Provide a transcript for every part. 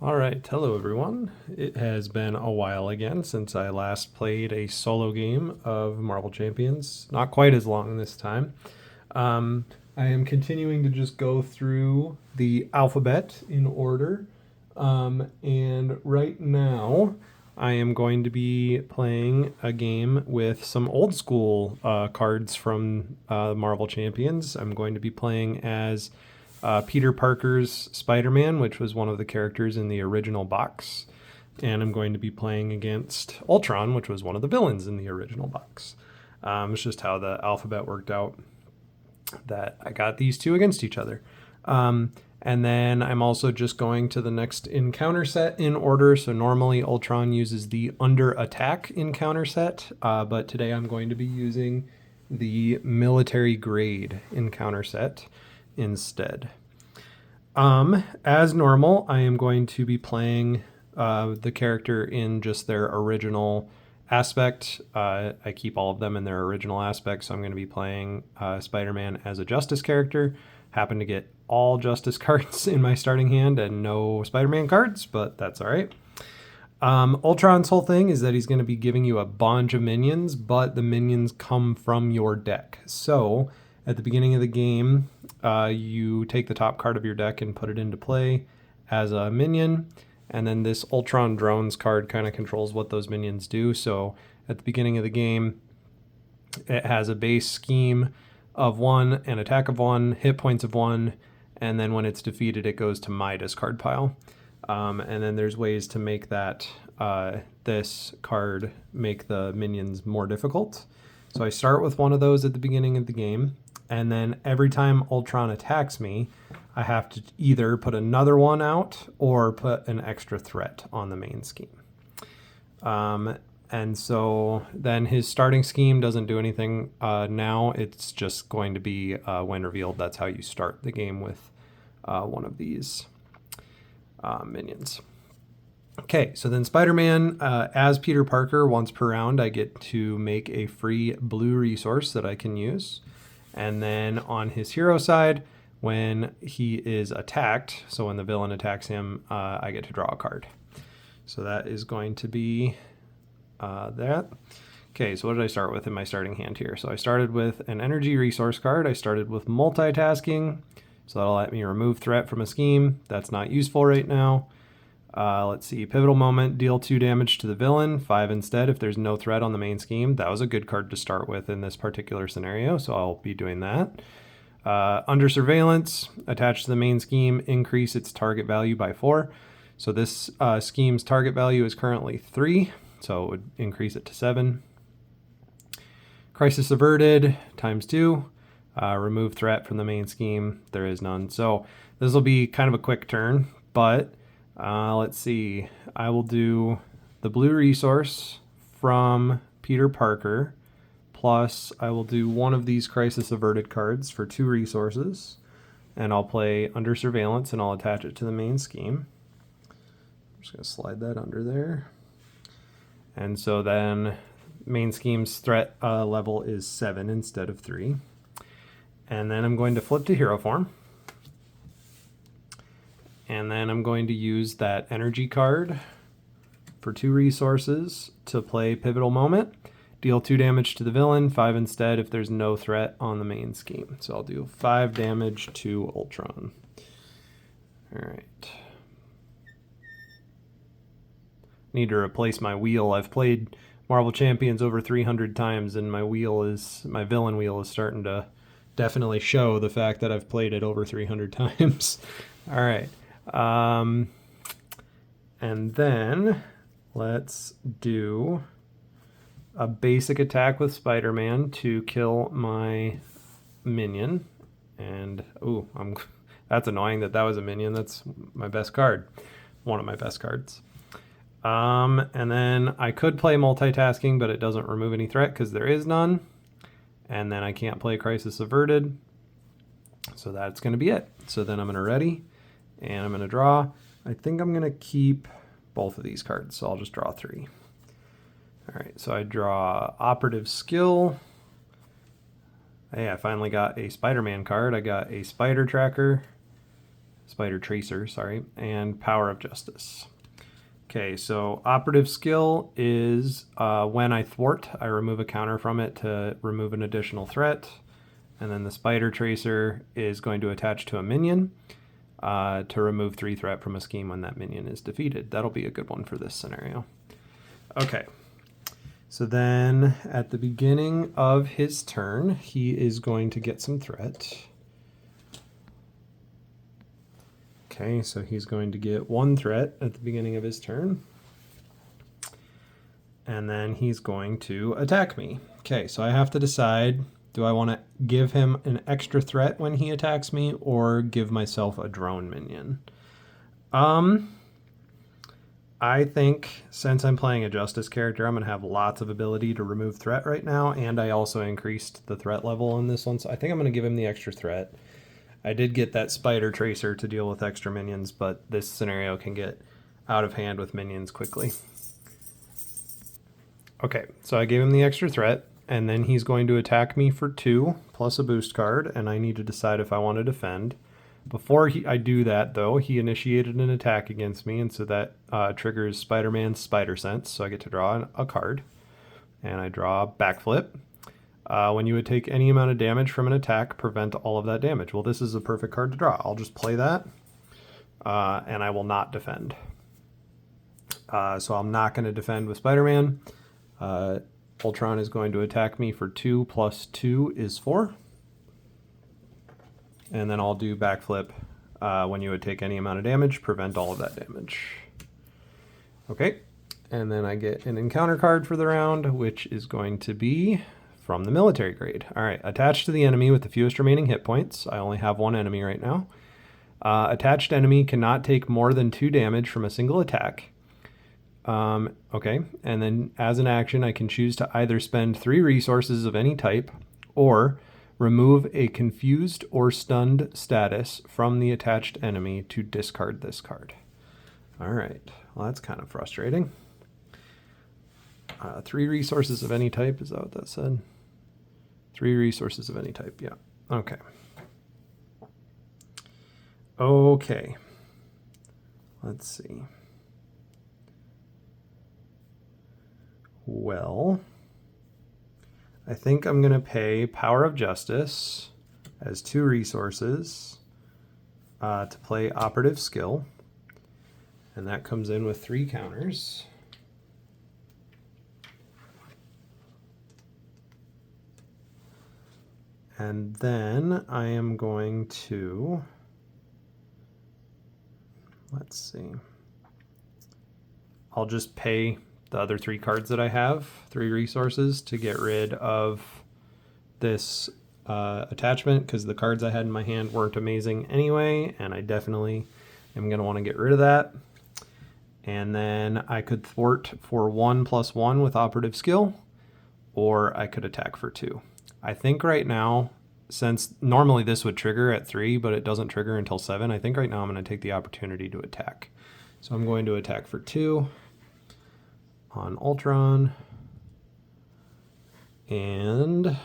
All right, hello everyone. It has been a while again since I last played a solo game of Marvel Champions. Not quite as long this time. Um, I am continuing to just go through the alphabet in order. And right now, I am going to be playing a game with some old school cards from Marvel Champions. I'm going to be playing as Peter Parker's Spider-Man, which was one of the characters in the original box. And I'm going to be playing against Ultron, which was one of the villains in the original box. It's just how the alphabet worked out that I got these two against each other. And then I'm also just going to the next encounter set in order. So normally Ultron uses the under attack encounter set, but today I'm going to be using the military grade encounter set instead. As normal, I am going to be playing the character in just their original aspect. I keep all of them in their original aspect, so I'm going to be playing Spider-Man as a Justice character. Happen to get all Justice cards in my starting hand and no Spider-Man cards, but that's all right. Ultron's whole thing is that he's going to be giving you a bunch of minions, but the minions come from your deck. So at the beginning of the game, you take the top card of your deck and put it into play as a minion. And then this Ultron Drones card kind of controls what those minions do. So at the beginning of the game, it has a base scheme of 1, an attack of 1, hit points of 1, and then when it's defeated, it goes to my discard pile. And then there's ways to make that this card make the minions more difficult. So I start with one of those at the beginning of the game, and then every time Ultron attacks me, I have to either put another one out or put an extra threat on the main scheme. And so then his starting scheme doesn't do anything now. It's just going to be when revealed. That's how you start the game with one of these minions. Okay, so then Spider-Man, as Peter Parker, once per round, I get to make a free blue resource that I can use. And then on his hero side, when he is attacked, so when the villain attacks him, I get to draw a card. So that is going to be that. Okay, so what did I start with in my starting hand here? So I started with an energy resource card. I started with multitasking, so that'll let me remove threat from a scheme. That's not useful right now. Let's see, pivotal moment, deal 2 damage to the villain, 5 instead if there's no threat on the main scheme. That was a good card to start with in this particular scenario, so I'll be doing that. Under surveillance, attached to the main scheme, increase its target value by 4. So this scheme's target value is currently 3, so it would increase it to 7. Crisis averted, times 2. Remove threat from the main scheme. There is none. So this will be kind of a quick turn, but let's see. I will do the blue resource from Peter Parker, plus I will do one of these crisis averted cards for 2 resources, and I'll play under surveillance and I'll attach it to the main scheme. I'm just going to slide that under there. And so then main scheme's threat level is 7 instead of 3. And then I'm going to flip to hero form. And then I'm going to use that energy card for 2 resources to play Pivotal Moment. Deal 2 damage to the villain, 5 instead if there's no threat on the main scheme. So I'll do 5 damage to Ultron. All right. Need to replace my wheel. I've played Marvel Champions over 300 times, and my villain wheel is starting to definitely show the fact that I've played it over 300 times. All right. And then let's do a basic attack with Spider-Man to kill my minion. And, that's annoying that was a minion. That's my best card. One of my best cards. And then I could play multitasking, but it doesn't remove any threat because there is none. And then I can't play Crisis Averted. So that's going to be it. So then I'm going to ready, and I'm going to draw. I think I'm going to keep both of these cards, so I'll just draw 3. All right, so I draw Operative Skill. Hey, I finally got a Spider-Man card. I got a Spider Tracker. Spider Tracer, sorry, and Power of Justice. Okay, so operative skill is when I thwart, I remove a counter from it to remove an additional threat. And then the Spider Tracer is going to attach to a minion to remove 3 threat from a scheme when that minion is defeated. That'll be a good one for this scenario. Okay, so then at the beginning of his turn, he is going to get some threat. Okay, so he's going to get 1 threat at the beginning of his turn. And then he's going to attack me. Okay, so I have to decide, do I want to give him an extra threat when he attacks me or give myself a drone minion? I think since I'm playing a Justice character, I'm going to have lots of ability to remove threat right now, and I also increased the threat level on this one, so I think I'm going to give him the extra threat. I did get that Spider Tracer to deal with extra minions, but this scenario can get out of hand with minions quickly. Okay, so I gave him the extra threat, and then he's going to attack me for 2 plus a boost card, and I need to decide if I want to defend. Before I do that, though, he initiated an attack against me, and so that triggers Spider-Man's Spider Sense, so I get to draw a card. And I draw Backflip. When you would take any amount of damage from an attack, prevent all of that damage. Well, this is a perfect card to draw. I'll just play that, and I will not defend. So I'm not going to defend with Spider-Man. Ultron is going to attack me for 2 plus 2 is 4. And then I'll do Backflip. When you would take any amount of damage, prevent all of that damage. Okay, and then I get an encounter card for the round, which is going to be from the military grade. All right, attached to the enemy with the fewest remaining hit points. I only have 1 enemy right now. Attached enemy cannot take more than 2 damage from a single attack. Okay, and then as an action, I can choose to either spend 3 resources of any type or remove a confused or stunned status from the attached enemy to discard this card. All right, well, that's kind of frustrating. 3 resources of any type, is that what that said? 3 resources of any type, yeah. Okay. Okay. Let's see. Well, I think I'm going to pay Power of Justice as 2 resources to play Operative Skill. And that comes in with 3 counters. And then I am going to, let's see, I'll just pay the other 3 cards that I have, 3 resources, to get rid of this attachment, because the cards I had in my hand weren't amazing anyway, and I definitely am going to want to get rid of that. And then I could thwart for 1 plus 1 with Operative Skill, or I could attack for 2. I think right now, since normally this would trigger at 3, but it doesn't trigger until 7, I think right now I'm going to take the opportunity to attack. So I'm going to attack for 2 on Ultron, and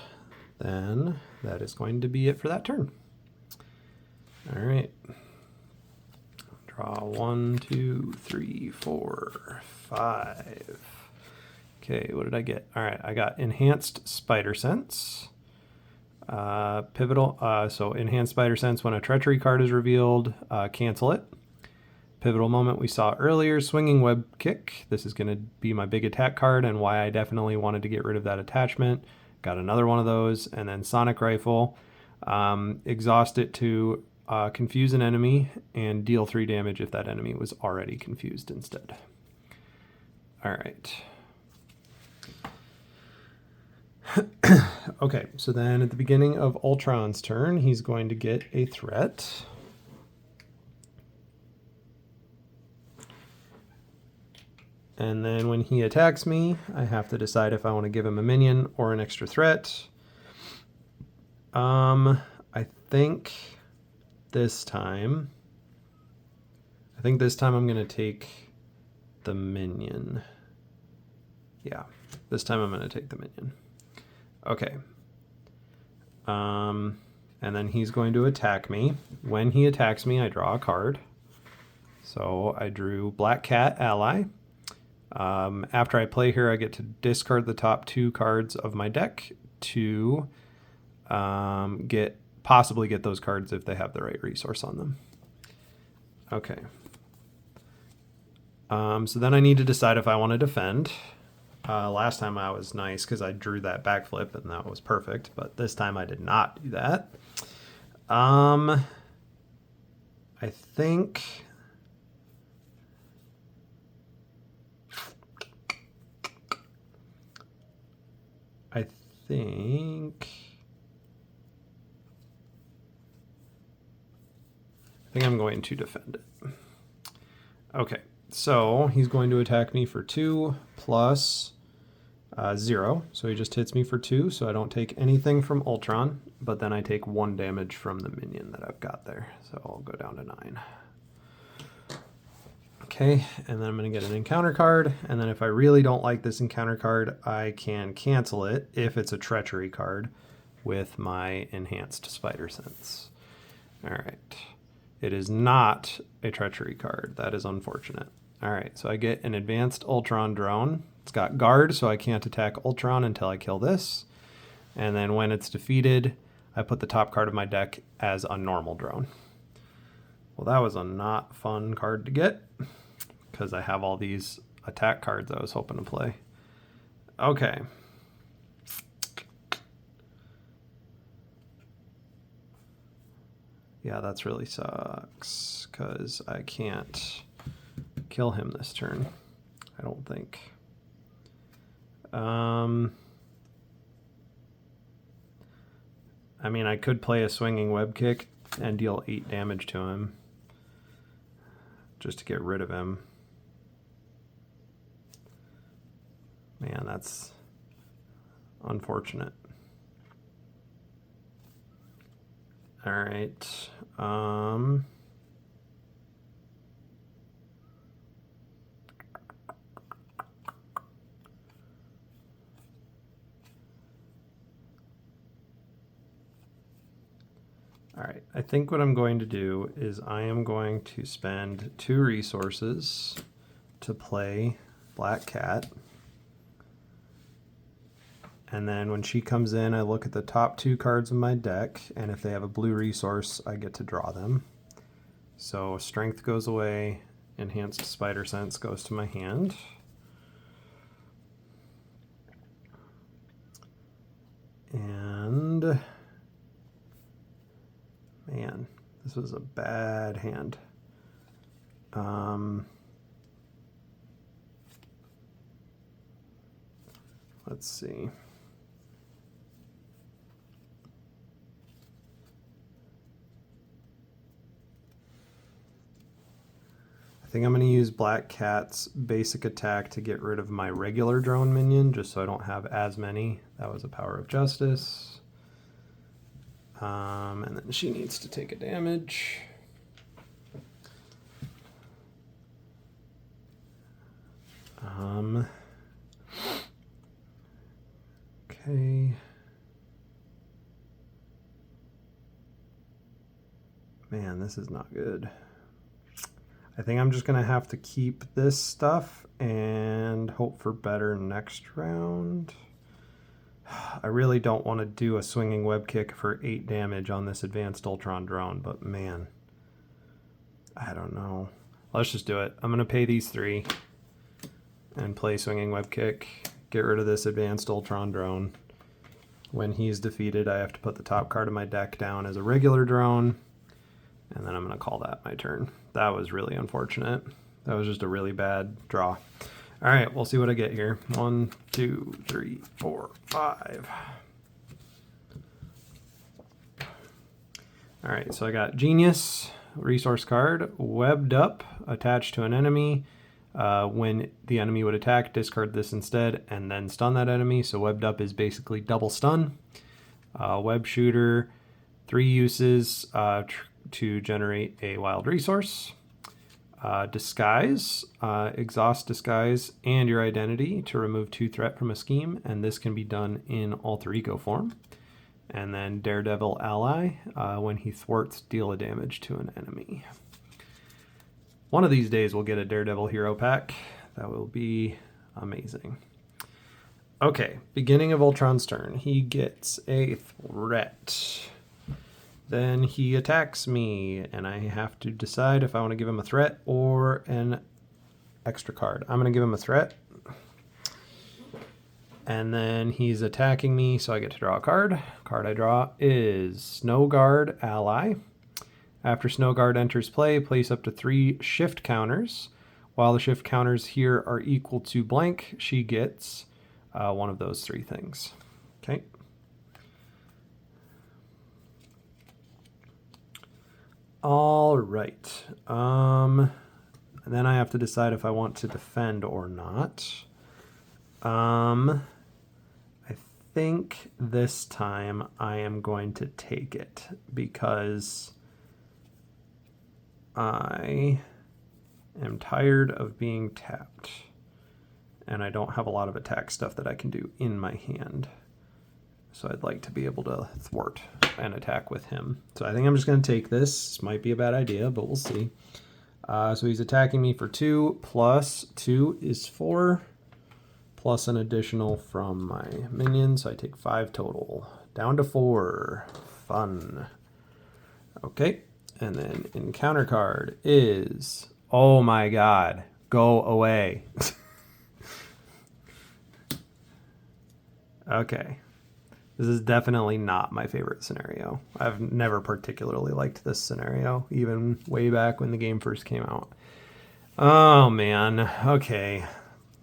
then that is going to be it for that turn. All right. Draw 1, 2, 3, 4, 5. Okay, what did I get? All right, I got Enhanced Spider Sense. Pivotal, so Enhanced Spider Sense, when a treachery card is revealed, cancel it. Pivotal Moment we saw earlier, Swinging Web Kick. This is going to be my big attack card and why I definitely wanted to get rid of that attachment. Got another one of those. And then Sonic Rifle. Exhaust it to confuse an enemy and deal 3 damage if that enemy was already confused instead. All right. Okay, so then at the beginning of Ultron's turn, he's going to get a threat. And then when he attacks me, I have to decide if I want to give him a minion or an extra threat. I think this time I'm going to take the minion. Yeah, this time I'm going to take the minion. Okay. And and then he's going to attack me. When he attacks me, I draw a card. So I drew Black Cat ally. After I play here, I get to discard the top 2 cards of my deck to possibly get those cards if they have the right resource on them. Okay. So then I need to decide if I want to defend. Last time I was nice because I drew that backflip and that was perfect, but this time I did not do that. I think I think I'm going to defend it. Okay, so he's going to attack me for 2 plus 0. So he just hits me for 2, so I don't take anything from Ultron, but then I take 1 damage from the minion that I've got there. So I'll go down to 9. Okay, and then I'm going to get an encounter card, and then if I really don't like this encounter card, I can cancel it if it's a treachery card with my enhanced spider sense. All right. It is not a treachery card. That is unfortunate. All right, so I get an advanced Ultron drone. It's got guard, so I can't attack Ultron until I kill this. And then when it's defeated, I put the top card of my deck as a normal drone. Well, that was a not fun card to get because I have all these attack cards I was hoping to play. Okay. Yeah, that's really sucks because I can't kill him this turn, I don't think. I mean, I could play a swinging web kick and deal 8 damage to him just to get rid of him. Man, that's unfortunate. All right. All right, I think what I'm going to do is I am going to spend 2 resources to play Black Cat. And then when she comes in, I look at the top 2 cards of my deck, and if they have a blue resource, I get to draw them. So Strength goes away, Enhanced Spider Sense goes to my hand. And man, this was a bad hand. Let's see. I think I'm going to use Black Cat's basic attack to get rid of my regular drone minion, just so I don't have as many. That was a Power of Justice. And then she needs to take a damage. Okay. Man, this is not good. I think I'm just going to have to keep this stuff and hope for better next round. I really don't want to do a swinging web kick for 8 damage on this advanced Ultron drone, but man, I don't know. Let's just do it. I'm going to pay these 3 and play swinging web kick, get rid of this advanced Ultron drone. When he's defeated, I have to put the top card of my deck down as a regular drone, and then I'm going to call that my turn. That was really unfortunate. That was just a really bad draw. All right, we'll see what I get here. 1, 2, 3, 4, 5. All right, so I got Genius, resource card, webbed up, attached to an enemy. When the enemy would attack, discard this instead and then stun that enemy. So webbed up is basically double stun. Web shooter, 3 uses to generate a wild resource. Disguise, exhaust disguise and your identity to remove 2 threat from a scheme, and this can be done in alter ego form. And then Daredevil ally, when he thwarts, deal a damage to an enemy. One of these days we'll get a Daredevil hero pack. That will be amazing. Okay, beginning of Ultron's turn. He gets a threat. Then he attacks me, and I have to decide if I want to give him a threat or an extra card. I'm going to give him a threat. And then he's attacking me, so I get to draw a card. Card I draw is Snow Guard ally. After Snow Guard enters play, place up to 3 shift counters. While the shift counters here are equal to blank, she gets one of those 3 things. Okay. All right. And then I have to decide if I want to defend or not. I think this time I am going to take it because I am tired of being tapped and I don't have a lot of attack stuff that I can do in my hand. So I'd like to be able to thwart and attack with him. So I think I'm just going to take this. This might be a bad idea, but we'll see. So he's attacking me for 2 plus 2 is 4. Plus an additional from my minion, so I take 5 total. Down to 4. Fun. Okay, and then encounter card is, oh my god, go away. Okay, this is definitely not my favorite scenario. I've never particularly liked this scenario, even way back when the game first came out. Oh man, okay,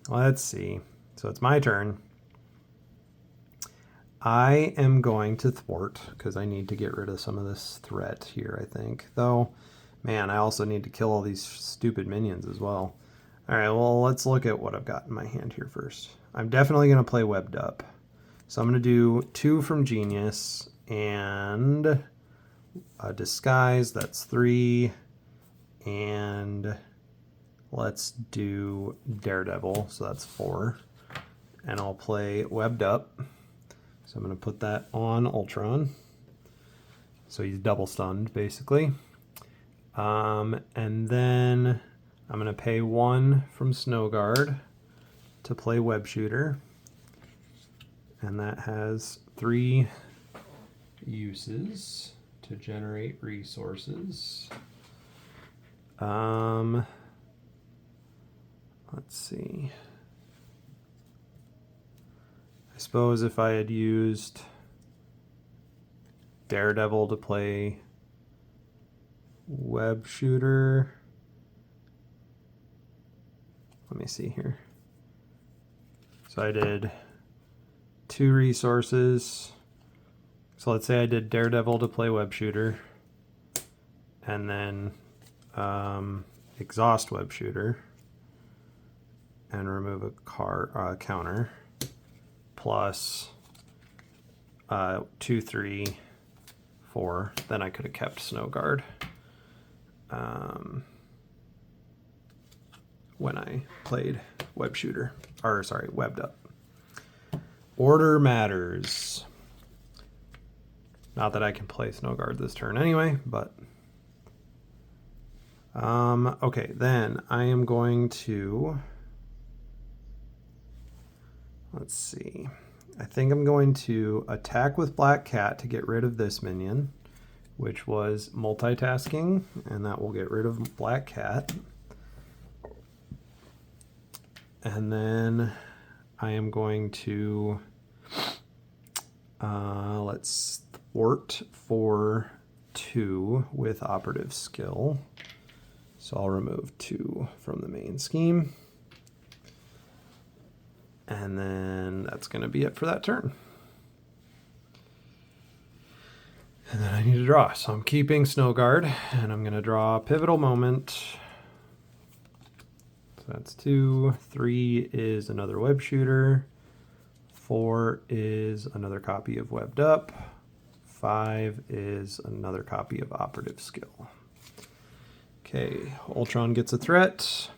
let's see. So it's my turn. I am going to thwart because I need to get rid of some of this threat here, I think. Though, man, I also need to kill all these stupid minions as well. All right, well, let's look at what I've got in my hand here first. I'm definitely going to play Webbed Up. So I'm going to do 2 from Genius and a Disguise, that's 3. And let's do Daredevil, so that's 4. And I'll play Webbed Up. So I'm going to put that on Ultron. So he's double stunned, basically. And then I'm going to pay 1 from Snow Guard to play Web Shooter. And that has 3 uses to generate resources. Let's see. I suppose if I had used Daredevil to play Web Shooter. Let me see here. So I did 2 resources. So let's say I did Daredevil to play Web Shooter. And then exhaust Web Shooter. And remove a counter. Plus 2, 3, 4. Then I could have kept Snow Guard when I played Web Shooter. Or sorry, Webbed Up. Order matters. Not that I can play Snow Guard this turn anyway, but okay, then I am going to, let's see. I think I'm going to attack with Black Cat to get rid of this minion, which was multitasking, and that will get rid of Black Cat. And then I am going to, let's thwart for 2 with operative skill. So I'll remove 2 from the main scheme. And then that's going to be it for that turn. And then I need to draw. So I'm keeping Snow Guard, and I'm going to draw Pivotal Moment. So that's 2. 3 is another Web Shooter. 4 is another copy of Webbed Up. 5 is another copy of Operative Skill. Okay, Ultron gets a threat.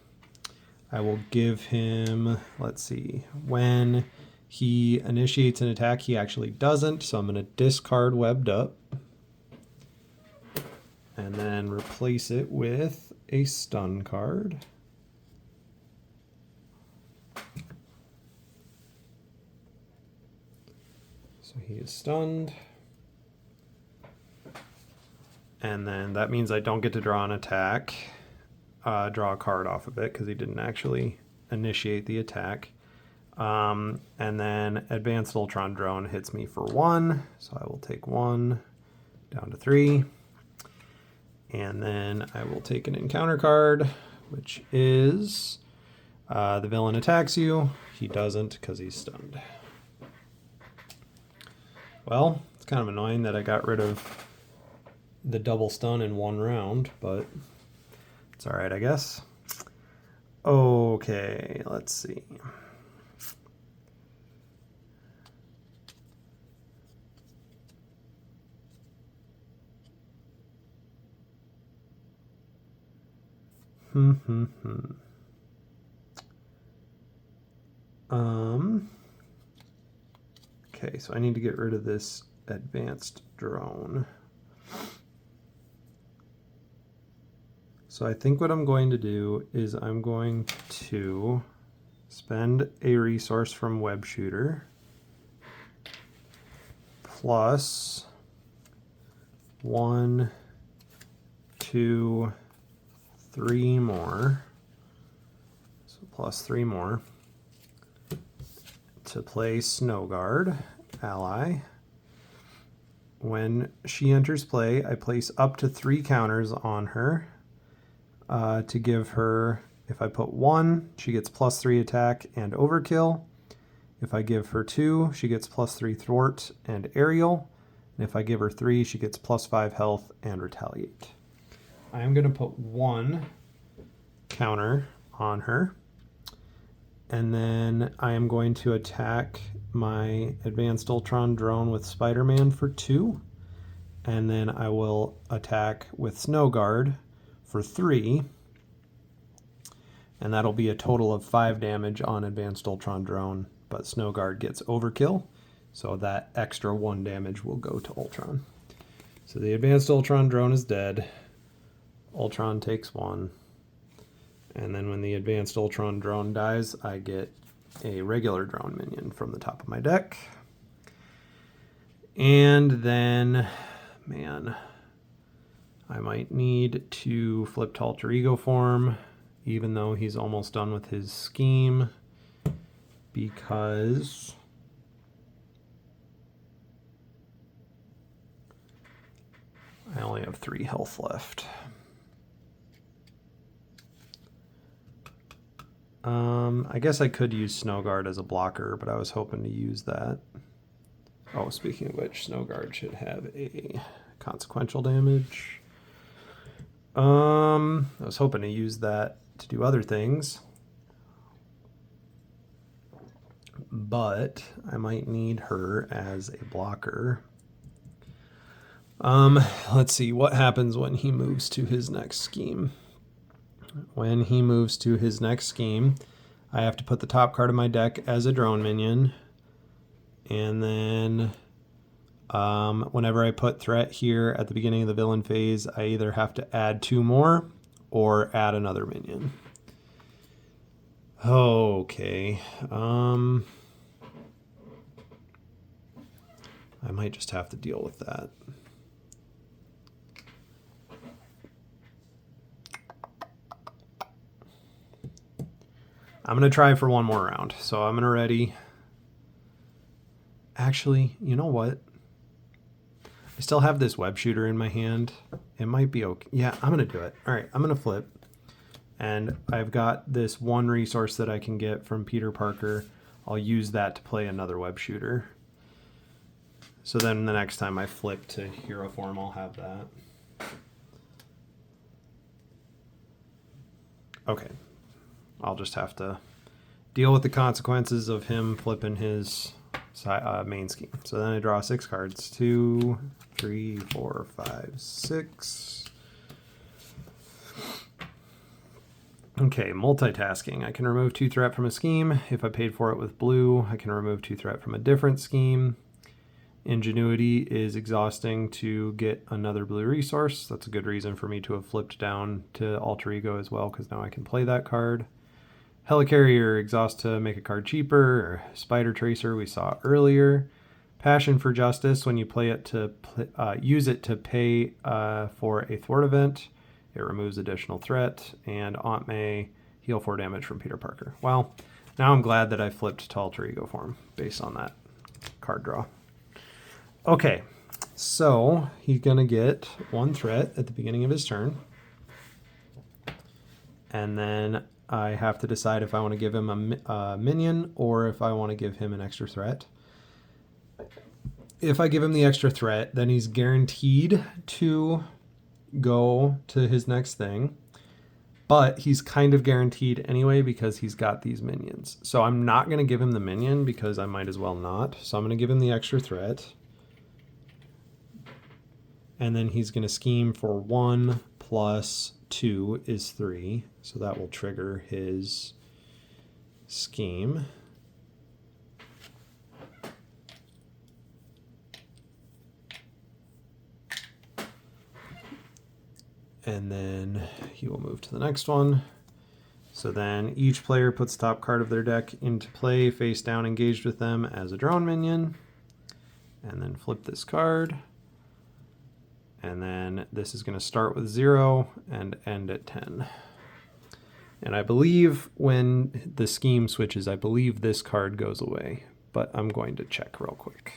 I will give him, let's see, when he initiates an attack. He actually doesn't, so I'm going to discard Webbed Up. And then replace it with a stun card. So he is stunned. And then that means I don't get to draw an attack, draw a card off of it because he didn't actually initiate the attack. And then Advanced Ultron Drone hits me for 1, so I will take 1 down to 3. And then I will take an encounter card, which is the villain attacks you. He doesn't because he's stunned. Well, it's kind of annoying that I got rid of the double stun in 1 round, but it's all right, I guess. Okay, let's see. Okay, so I need to get rid of this advanced drone. So I think what I'm going to do is I'm going to spend a resource from Web Shooter plus 1, 2, 3 more, so plus 3 more, to play Snow Guard, ally. When she enters play, I place up to 3 counters on her to give her, if I put 1, she gets plus 3 attack and overkill. If I give her 2, she gets plus 3 thwart and aerial. And if I give her 3, she gets plus 5 health and retaliate. I am going to put 1 counter on her, and then I am going to attack my Advanced Ultron Drone with Spider-Man for 2, and then I will attack with Snow Guard for 3, and that'll be a total of 5 damage on Advanced Ultron Drone, but Snow Guard gets overkill, so that extra 1 damage will go to Ultron. So the Advanced Ultron Drone is dead. Ultron takes 1. And then when the Advanced Ultron Drone dies, I get a regular drone minion from the top of my deck. And then, man, I might need to flip to Alter Ego form, even though he's almost done with his scheme, because I only have 3 health left. I guess I could use Snow Guard as a blocker, but I was hoping to use that. Oh, speaking of which, Snow Guard should have a consequential damage. I was hoping to use that to do other things, but I might need her as a blocker. Let's see what happens when he moves to his next scheme. When he moves to his next scheme, I have to put the top card of my deck as a drone minion. And then whenever I put threat here at the beginning of the villain phase, I either have to add 2 more or add another minion. Okay. I might just have to deal with that. I'm going to try for 1 more round. So I'm going to ready. Actually, you know what? I still have this Web Shooter in my hand. It might be okay. Yeah, I'm going to do it. All right, I'm going to flip. And I've got this 1 resource that I can get from Peter Parker. I'll use that to play another Web Shooter. So then the next time I flip to hero form, I'll have that. Okay. I'll just have to deal with the consequences of him flipping his main scheme. So then I draw 6 cards. 2, 3, 4, 5, 6. Okay, multitasking. I can remove 2 threat from a scheme. If I paid for it with blue, I can remove 2 threat from a different scheme. Ingenuity is exhausting to get another blue resource. That's a good reason for me to have flipped down to Alter Ego as well, because now I can play that card. Helicarrier, exhaust to make a card cheaper. Spider Tracer, we saw earlier. Passion for Justice, when you play it to use it to pay for a thwart event, it removes additional threat. And Aunt May, heal 4 damage from Peter Parker. Well, now I'm glad that I flipped to Alter Ego form based on that card draw. Okay, so he's going to get 1 threat at the beginning of his turn. And then I have to decide if I want to give him a minion or if I want to give him an extra threat. If I give him the extra threat, then he's guaranteed to go to his next thing. But he's kind of guaranteed anyway because he's got these minions. So I'm not going to give him the minion because I might as well not. So I'm going to give him the extra threat. And then he's going to scheme for 1 plus 2 is 3. So that will trigger his scheme. And then he will move to the next one. So then each player puts the top card of their deck into play, face down, engaged with them as a drone minion. And then flip this card. And then this is going to start with 0 and end at 10. And I believe when the scheme switches, I believe this card goes away. But I'm going to check real quick.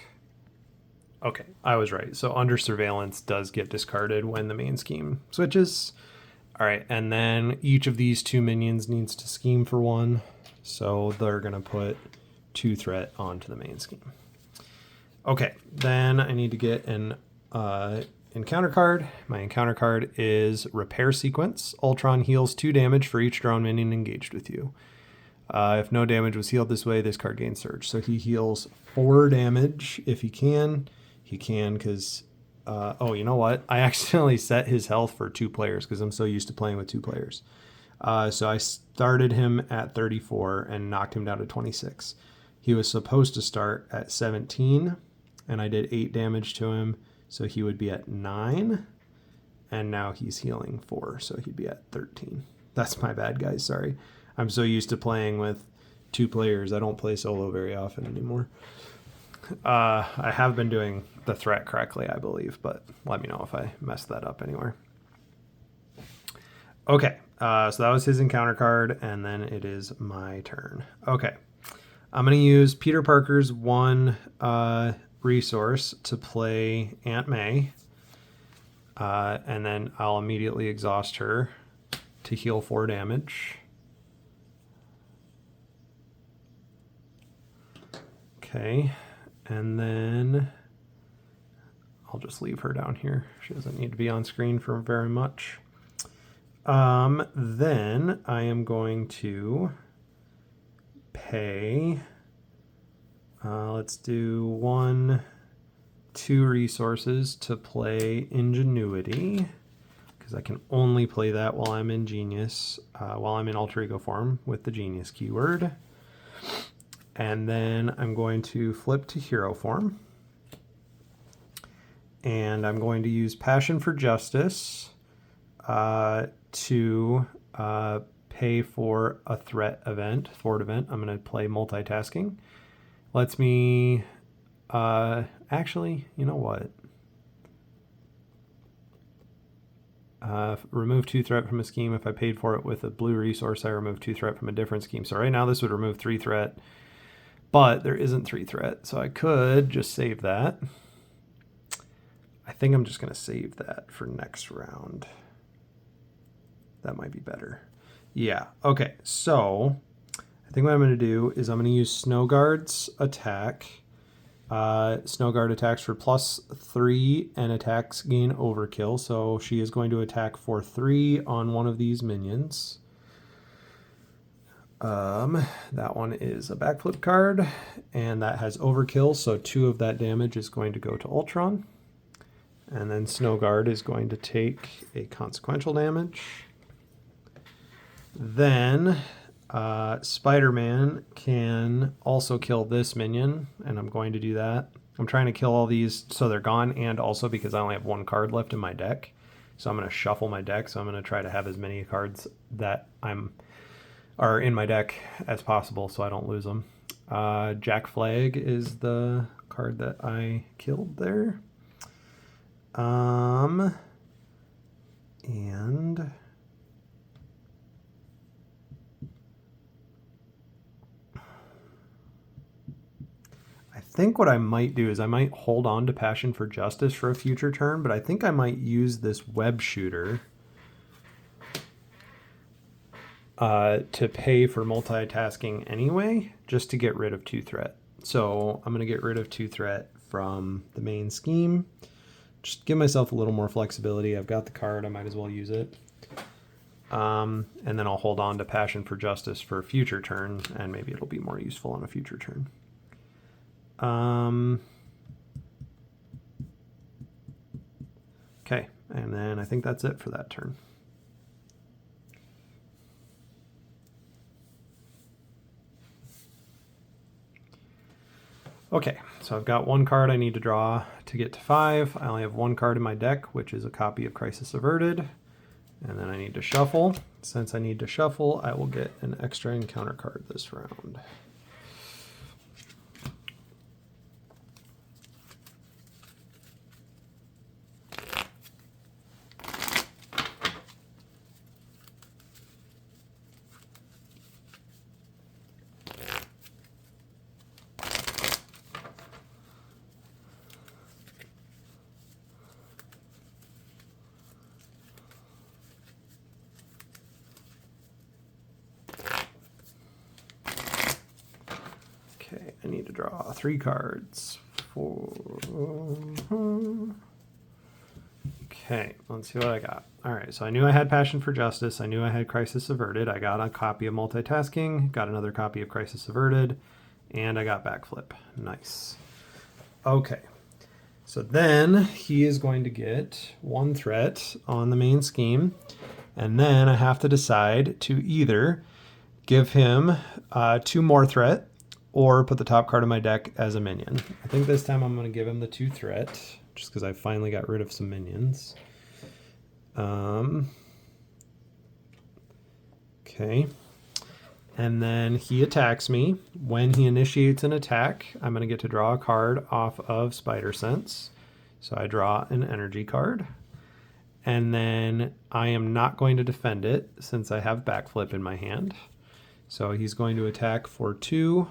Okay, I was right. So Under Surveillance does get discarded when the main scheme switches. All right, and then each of these 2 minions needs to scheme for 1. So they're going to put 2 threat onto the main scheme. Okay, then I need to get an encounter card. My encounter card is Repair Sequence. Ultron heals 2 damage for each drone minion engaged with you. If no damage was healed this way, this card gains Surge. So he heals 4 damage if he can. He can because, oh, you know what? I accidentally set his health for 2 players because I'm so used to playing with 2 players. So I started him at 34 and knocked him down to 26. He was supposed to start at 17, and I did 8 damage to him. So he would be at 9, and now he's healing 4, so he'd be at 13. That's my bad, guys. Sorry. I'm so used to playing with 2 players. I don't play solo very often anymore. I have been doing the threat correctly, I believe, but let me know if I messed that up anywhere. Okay, so that was his encounter card, and then it is my turn. Okay, I'm going to use Peter Parker's 1 resource to play Aunt May, and then I'll immediately exhaust her to heal 4 damage. Okay, and then I'll just leave her down here. She doesn't need to be on screen for very much. Then I am going to pay, let's do 1, 2 resources to play Ingenuity, because I can only play that while I'm in Genius, while I'm in Alter Ego form with the Genius keyword. And then I'm going to flip to hero form. And I'm going to use Passion for Justice to pay for a thwart event. I'm going to play multitasking. Lets me, actually, you know what? Remove 2 threat from a scheme. If I paid for it with a blue resource, I remove 2 threat from a different scheme. So right now this would remove 3 threat. But there isn't 3 threat, so I could just save that. I think I'm just going to save that for next round. That might be better. Yeah, okay, so I think what I'm going to do is I'm going to use Snow Guard's attack. Snow Guard attacks for +3 and attacks gain overkill, so she is going to attack for 3 on one of these minions. That one is a backflip card, and that has overkill, so 2 of that damage is going to go to Ultron. And then Snow Guard is going to take a consequential damage. Then Spider-Man can also kill this minion, and I'm going to do that. I'm trying to kill all these so they're gone, and also because I only have one card left in my deck. So I'm going to shuffle my deck, so I'm going to try to have as many cards that are in my deck as possible so I don't lose them. Jack Flag is the card that I killed there. And I think what I might do is I might hold on to Passion for Justice for a future turn, but I think I might use this Web Shooter to pay for multitasking anyway, just to get rid of 2 threat. So I'm going to get rid of 2 threat from the main scheme. Just give myself a little more flexibility. I've got the card, I might as well use it. And then I'll hold on to Passion for Justice for a future turn, and maybe it'll be more useful on a future turn. Okay, and then I think that's it for that turn. Okay, so I've got 1 card I need to draw to get to 5. I only have 1 card in my deck, which is a copy of Crisis Averted. And then I need to shuffle. Since I need to shuffle, I will get an extra encounter card this round. Okay, I need to draw 3 cards. 4. Okay, let's see what I got. All right, so I knew I had Passion for Justice. I knew I had Crisis Averted. I got a copy of Multitasking, got another copy of Crisis Averted, and I got Backflip. Nice. Okay, so then he is going to get 1 threat on the main scheme, and then I have to decide to either give him 2 more threat or put the top card of my deck as a minion. I think this time I'm going to give him the 2 threat, just because I finally got rid of some minions. Okay. And then he attacks me. When he initiates an attack, I'm going to get to draw a card off of Spider Sense. So I draw an energy card. And then I am not going to defend it since I have Backflip in my hand. So he's going to attack for 2.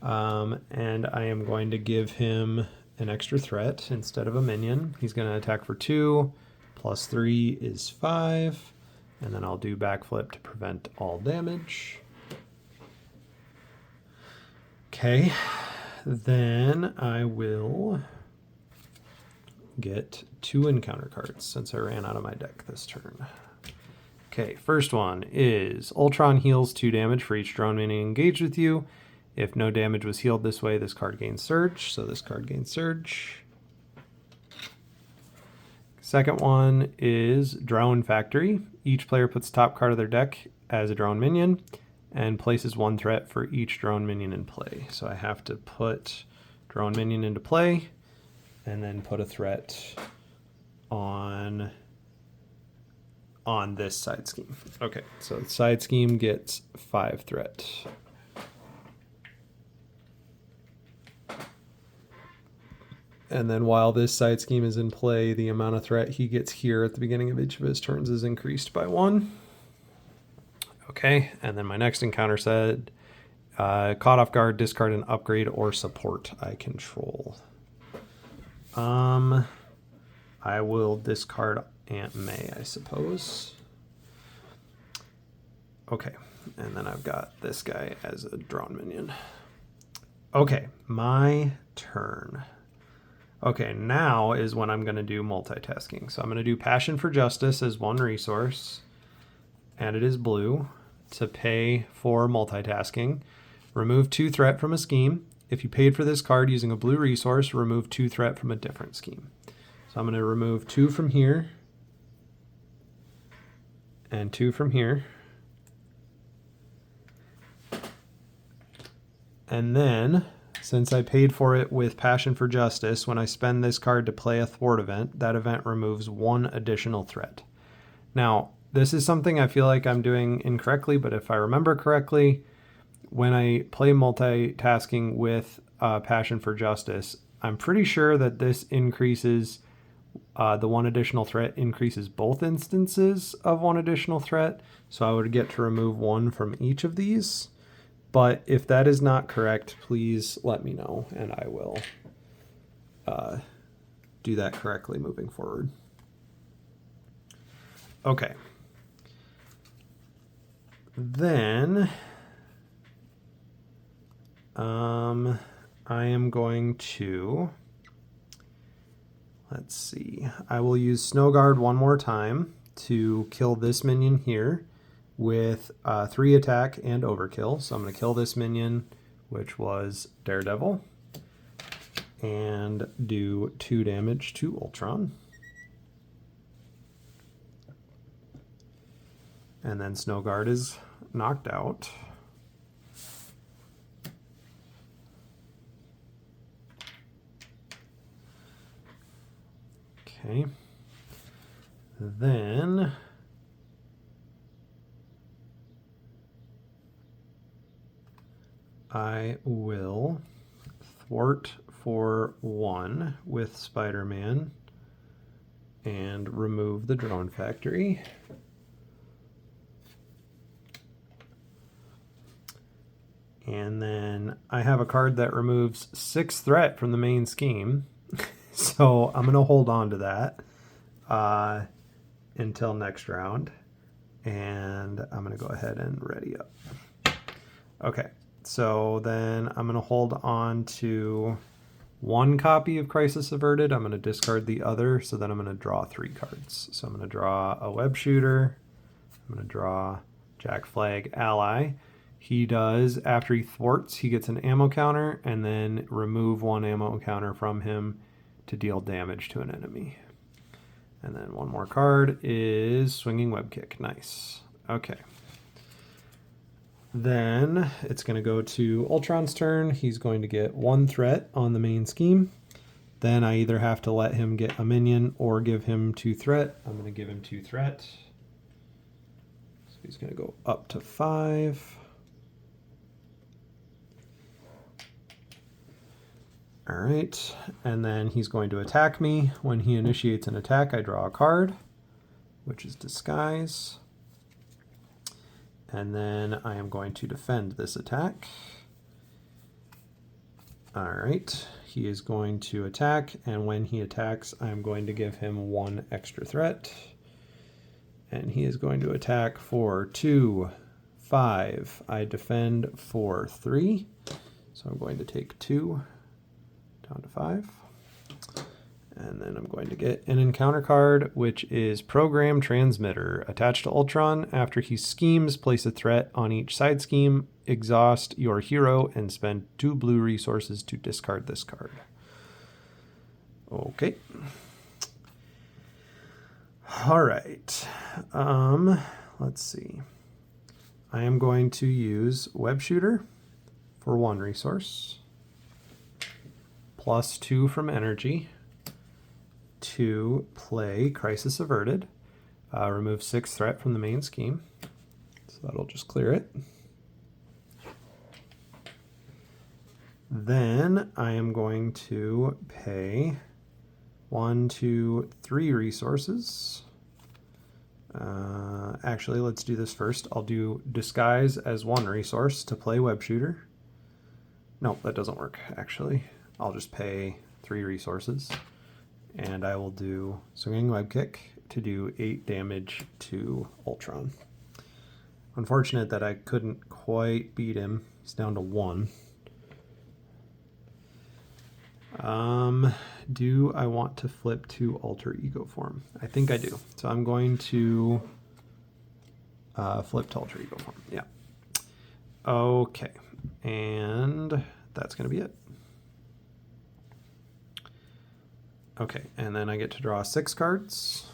And I am going to give him an extra threat instead of a minion. He's going to attack for 2, plus 3 is 5, and then I'll do Backflip to prevent all damage. Okay, then I will get 2 encounter cards since I ran out of my deck this turn. Okay, first one is Ultron heals 2 damage for each drone minion engaged with you. If no damage was healed this way, this card gains Surge, so this card gains Surge. Second one is Drone Factory. Each player puts top card of their deck as a drone minion and places 1 threat for each drone minion in play. So I have to put drone minion into play and then put a threat on this side scheme. Okay, so the side scheme gets 5 threat. And then while this side scheme is in play, the amount of threat he gets here at the beginning of each of his turns is increased by 1. Okay, and then my next encounter said, caught off guard, discard an upgrade or support I control. I will discard Aunt May, I suppose. Okay, and then I've got this guy as a drone minion. Okay, my turn. Okay, now is when I'm going to do multitasking. So I'm going to do Passion for Justice as 1 resource, and it is blue, to pay for multitasking. Remove 2 threat from a scheme. If you paid for this card using a blue resource, remove 2 threat from a different scheme. So I'm going to remove 2 from here, and 2 from here. And then, since I paid for it with Passion for Justice, when I spend this card to play a thwart event, that event removes 1 additional threat. Now, this is something I feel like I'm doing incorrectly, but if I remember correctly, when I play multitasking with Passion for Justice, I'm pretty sure that this increases the 1 additional threat increases both instances of 1 additional threat. So I would get to remove 1 from each of these. But if that is not correct, please let me know and I will do that correctly moving forward. Okay. Then I am going to, let's see, I will use Snow Guard one more time to kill this minion here with 3 attack and overkill. So I'm going to kill this minion, which was Daredevil, and do 2 damage to Ultron. And then Snow Guard is knocked out. Okay. Then I will thwart for 1 with Spider-Man and remove the drone factory. And then I have a card that removes 6 threat from the main scheme. So I'm going to hold on to that until next round. And I'm going to go ahead and ready up. Okay, so then I'm going to hold on to 1 copy of Crisis Averted. I'm going to discard the other, so then I'm going to draw 3 cards. So I'm going to draw a Web Shooter. I'm going to draw Jack Flag Ally. He does, after he thwarts, he gets an ammo counter, and then remove 1 ammo counter from him to deal damage to an enemy. And then 1 more card is Swinging Web Kick. Nice. Okay. Then it's going to go to Ultron's turn. He's going to get 1 threat on the main scheme. Then I either have to let him get a minion or give him 2 threat. I'm going to give him 2 threat. So he's going to go up to 5. All right, and then he's going to attack me. When he initiates an attack, I draw a card, which is Disguise. And then I am going to defend this attack. All right, he is going to attack, and when he attacks, I'm going to give him 1 extra threat. And he is going to attack for 2, 5. I defend for 3, so I'm going to take 2. Down to 5. And then I'm going to get an encounter card, which is Program Transmitter. Attached to Ultron, after he schemes, place a threat on each side scheme, exhaust your hero, and spend 2 blue resources to discard this card. Okay. All right. Let's see. I am going to use Web Shooter for 1 resource. Plus 2 from energy to play Crisis Averted. Remove 6 threat from the main scheme. So that'll just clear it. Then I am going to pay 1, 2, 3 resources. Actually, let's do this first. I'll do Disguise as 1 resource to play Web Shooter. No, that doesn't work, actually. I'll just pay 3 resources, and I will do Swinging Web Kick to do 8 damage to Ultron. Unfortunate that I couldn't quite beat him. He's down to 1. Do I want to flip to Alter Ego form? I think I do. So I'm going to flip to Alter Ego form. Yeah. Okay, and that's going to be it. Okay, and then I get to draw 6 cards.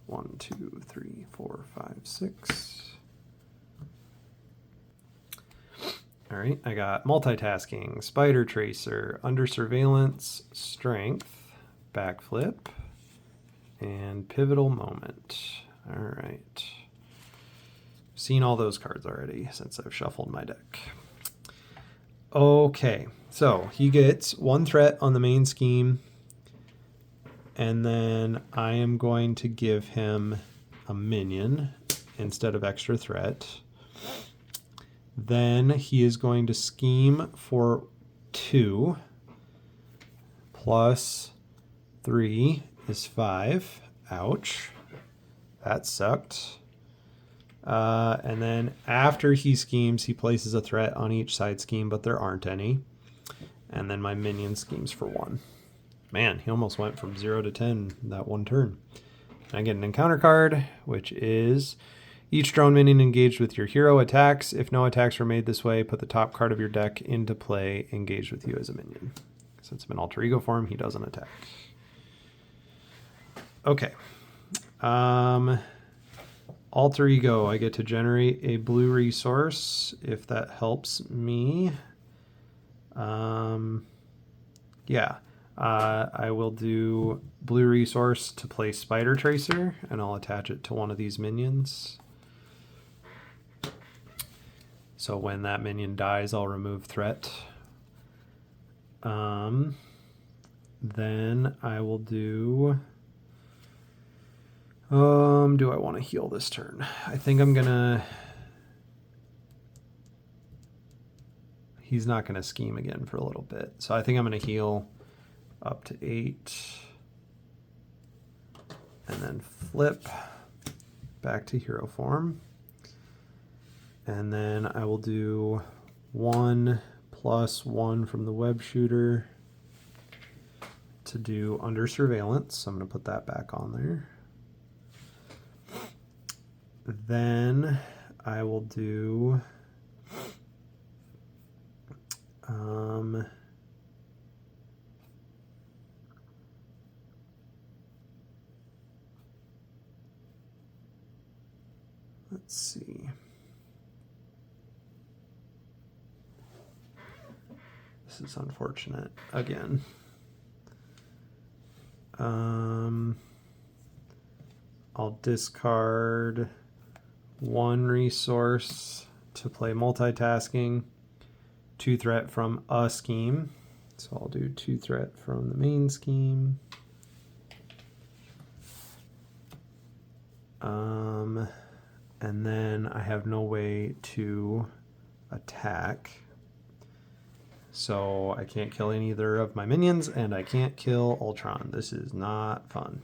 1, 2, 3, 4, 5, 6. All right, I got multitasking, spider tracer, under surveillance, strength, backflip, and pivotal moment. All right. Seen all those cards already since I've shuffled my deck. Okay, so he gets 1 threat on the main scheme, and then I am going to give him a minion instead of extra threat. Then he is going to scheme for 2 plus 3 is 5. Ouch. That sucked. And then after he schemes, he places a threat on each side scheme, but there aren't any. And then my minion schemes for 1. Man, he almost went from 0 to 10 that one turn. I get an encounter card, which is each drone minion engaged with your hero attacks. If no attacks were made this way, put the top card of your deck into play, engaged with you as a minion. Since I'm in alter ego form, he doesn't attack. Okay. Alter ego, I get to generate a blue resource if that helps me. Yeah. I will do blue resource to play spider tracer, and I'll attach it to one of these minions. So when that minion dies, I'll remove threat. Then I will do... do I want to heal this turn? I think I'm gonna... He's not gonna scheme again for a little bit. So I think I'm gonna heal up to 8. And then flip back to hero form. And then I will do 1 plus 1 from the web shooter to do under surveillance. So I'm gonna put that back on there. Then I will do let's see. This is unfortunate again. I'll discard 1 resource to play multitasking, 2 threat from a scheme. So I'll do 2 threat from the main scheme. And then I have no way to attack. So I can't kill either of my minions, and I can't kill Ultron. This is not fun.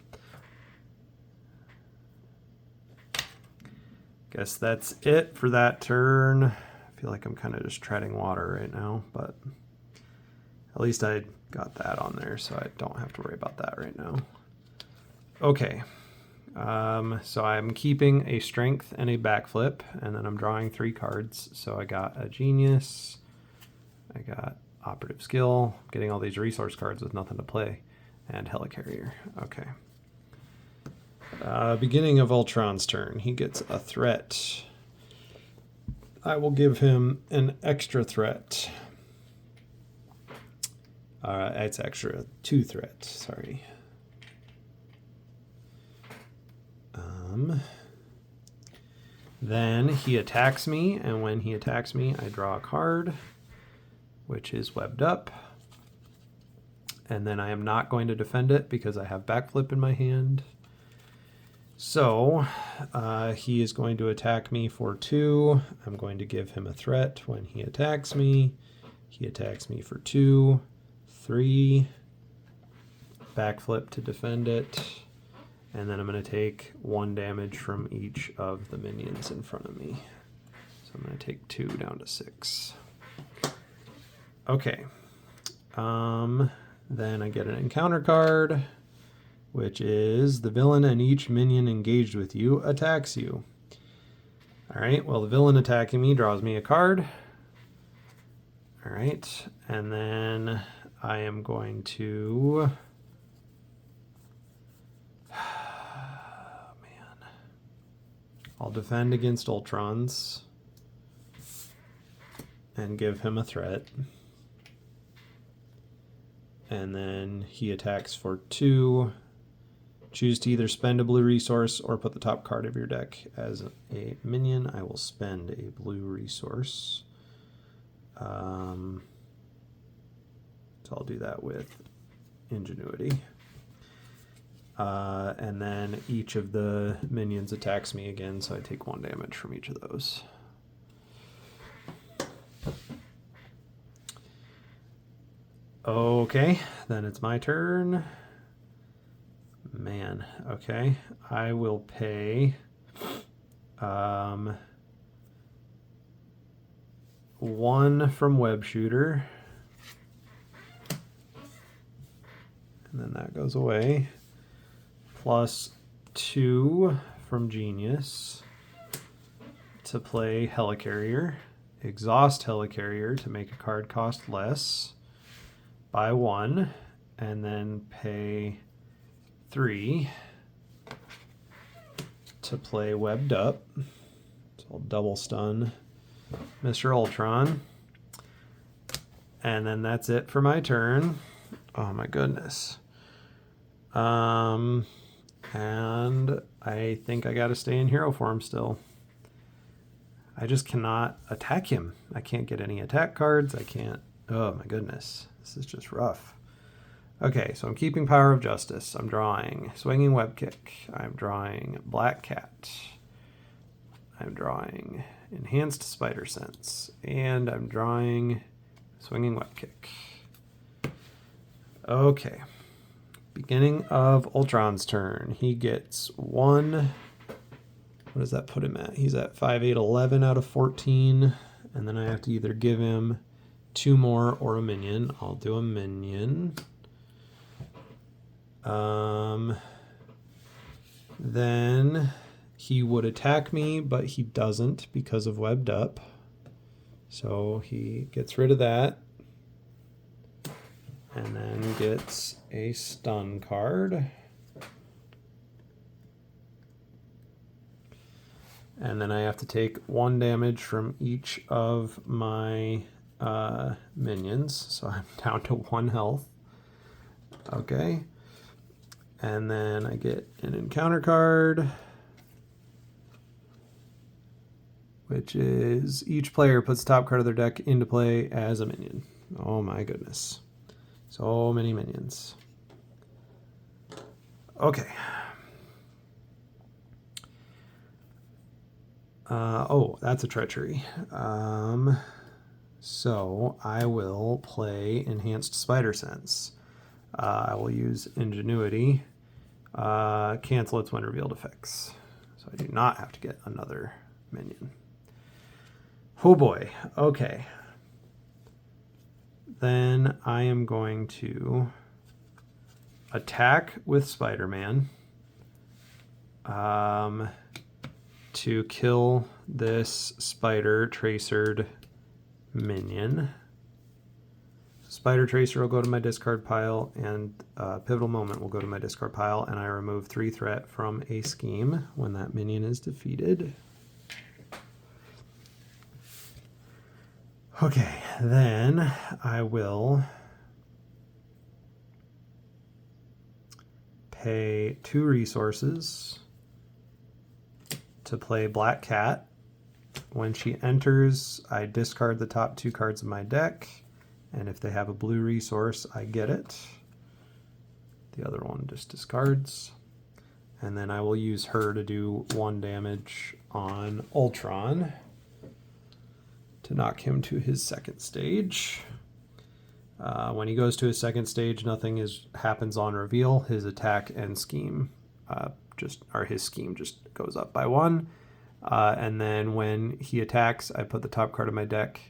Guess that's it for that turn. I feel like I'm kind of just treading water right now, but at least I got that on there, so I don't have to worry about that right now. Okay, so I'm keeping a strength and a backflip, and then I'm drawing 3 cards. So I got a genius, I got operative skill, getting all these resource cards with nothing to play, and helicarrier. Okay. Beginning of Ultron's turn, he gets a threat. I will give him an extra threat. It's extra 2 threats, sorry. Then he attacks me, and when he attacks me, I draw a card, which is webbed up. And then I am not going to defend it because I have backflip in my hand. So he is going to attack me for 2. I'm going to give him a threat when he attacks me. He attacks me for 2, 3, backflip to defend it. And then I'm going to take 1 damage from each of the minions in front of me. So I'm going to take 2 down to 6. Okay. Then I get an encounter card, which is the villain and each minion engaged with you attacks you. All right, well, the villain attacking me draws me a card. All right, and then I am going to... man. I'll defend against Ultrons. and give him a threat. And then he attacks for 2. Choose to either spend a blue resource or put the top card of your deck as a minion. I will spend a blue resource. So I'll do that with Ingenuity. And then each of the minions attacks me again, so I take 1 damage from each of those. Okay, then it's my turn. Man, okay. I will pay 1 from Web Shooter. And then that goes away. Plus 2 from Genius to play Helicarrier. Exhaust Helicarrier to make a card cost less by 1. And then pay 3 to play Webbed Up. So I'll double stun Mr. Ultron. And then that's it for my turn. Oh my goodness. And I think I gotta stay in hero form still. I just cannot attack him. I can't get any attack cards. I can't. Oh my goodness. This is just rough. Okay, so I'm keeping Power of Justice. I'm drawing Swinging Web Kick. I'm drawing Black Cat. I'm drawing Enhanced Spider Sense. And I'm drawing Swinging Web Kick. Okay. Beginning of Ultron's turn. He gets 1. What does that put him at? He's at 5, 8, 11 out of 14. And then I have to either give him 2 more or a minion. I'll do a minion. Then he would attack me, but he doesn't because of Webbed Up. So he gets rid of that. And then gets a stun card. And then I have to take 1 damage from each of my minions. So I'm down to 1 health. Okay. And then I get an encounter card, which is each player puts the top card of their deck into play as a minion. Oh my goodness. So many minions. Okay. Oh, that's a treachery. So I will play Enhanced Spider Sense. I will use Ingenuity. Cancel its when revealed effects. So I do not have to get another minion. Oh boy. Okay. Then I am going to attack with Spider-Man to kill this Spider Tracered minion. Spider Tracer will go to my discard pile, and Pivotal Moment will go to my discard pile, and I remove 3 threat from a scheme when that minion is defeated. Okay, then I will pay 2 resources to play Black Cat. When she enters, I discard the top 2 cards of my deck, and if they have a blue resource, I get it. The other one just discards. And then I will use her to do 1 damage on Ultron to knock him to his 2nd stage. When he goes to his 2nd stage, nothing happens on reveal. His attack and scheme his scheme just goes up by 1. And then when he attacks, I put the top card of my deck